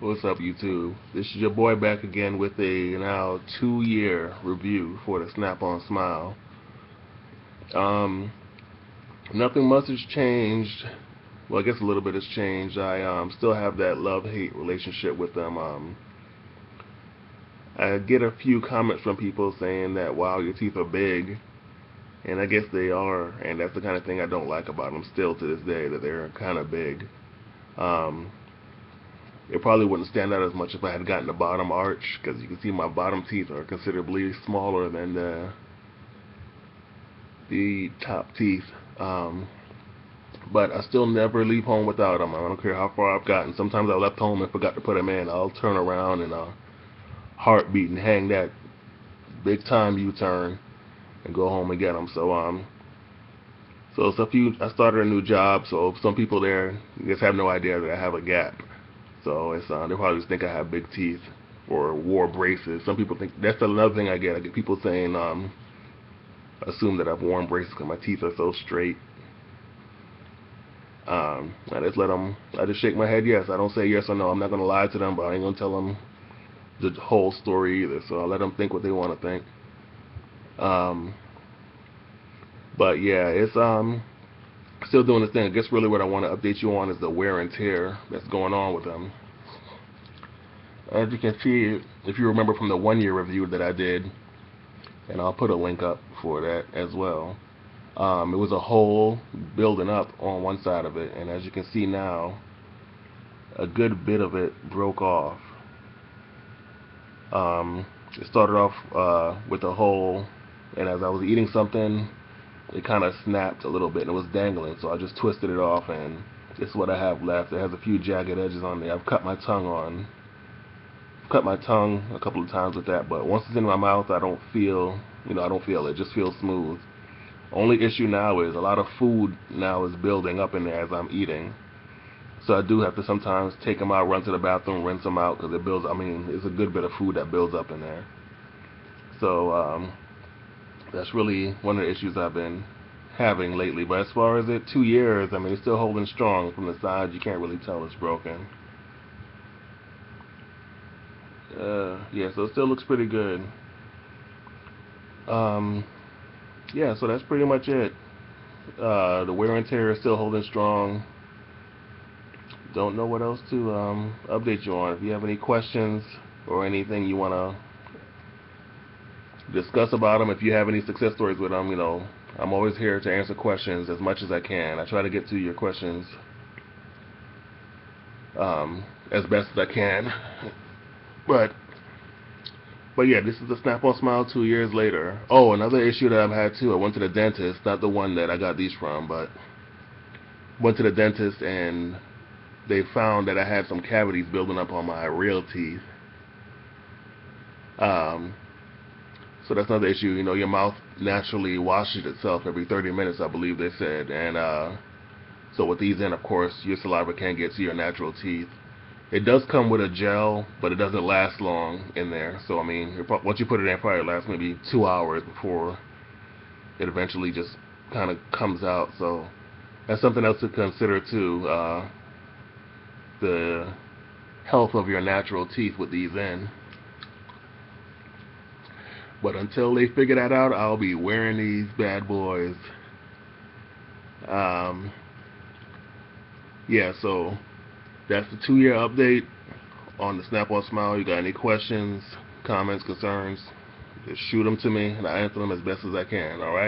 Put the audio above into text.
What's up, YouTube? This is your boy back again with a now 2-year review for the Snap-on Smile. Um, Nothing much has changed. Well, I guess a little bit has changed. I still have that love-hate relationship with them. I get a few comments from people saying that, wow, your teeth are big, and I guess they are, and that's the kind of thing I don't like about them still to this day, that they're kind of big. Um, It probably wouldn't stand out as much if I had gotten the bottom arch, because you can see my bottom teeth are considerably smaller than the top teeth. Um, but I still never leave home without them. I don't care how far I've gotten. Sometimes I left home and forgot to put them in. I'll turn around and heartbeat and hang that big time U-turn and go home and get them. I started a new job, so some people there just have no idea that I have a gap. So they probably just think I have big teeth or wore braces. Some people think that's another thing I get. I get people saying assume that I've worn braces because my teeth are so straight. I just let them. I just shake my head yes. I don't say yes or no. I'm not gonna lie to them, but I ain't gonna tell them the whole story either. So I let them think what they want to think. Um, but yeah, it's still doing this thing. I guess really what I want to update you on is the wear and tear that's going on with them. As you can see, if you remember from the 1-year review that I did, and I'll put a link up for that as well. It was a hole building up on one side of it, and as you can see now, a good bit of it broke off. It started off with a hole, and as I was eating something, it kind of snapped a little bit, and it was dangling, so I just twisted it off, and this is what I have left. It has a few jagged edges on there. I've cut my tongue a couple of times with that, but once it's in my mouth, I don't feel it. It just feels smooth. Only issue now is a lot of food now is building up in there as I'm eating. So I do have to sometimes take them out, run to the bathroom, rinse them out because it builds. I mean, it's a good bit of food that builds up in there. So that's really one of the issues I've been having lately. But as far as it, 2 years, I mean, it's still holding strong. From the side, you can't really tell it's broken. Yeah, so it still looks pretty good. Um, yeah, so that's pretty much it. The wear and tear is still holding strong. Don't know what else to update you on. If you have any questions or anything you want to discuss about them, if you have any success stories with them, I'm always here to answer questions as much as I can. I try to get to your questions as best as I can. But But yeah, this is the Snap-on Smile 2 years later. Oh, another issue that I've had too. I went to the dentist, not the one that I got these from, but went to the dentist and they found that I had some cavities building up on my real teeth. Um, so that's another issue. Your mouth naturally washes itself every 30 minutes, I believe they said, and so with these in, of course, your saliva can't get to your natural teeth. It does come with a gel, but it doesn't last long in there. So I mean, once you put it in, it probably lasts maybe 2 hours before it eventually just kind of comes out. So that's something else to consider too. The health of your natural teeth with these in. But until they figure that out, I'll be wearing these bad boys. Um, yeah, so that's the 2-year update on the Snap-on Smile. You got any questions, comments, concerns, just shoot them to me, and I answer them as best as I can, all right?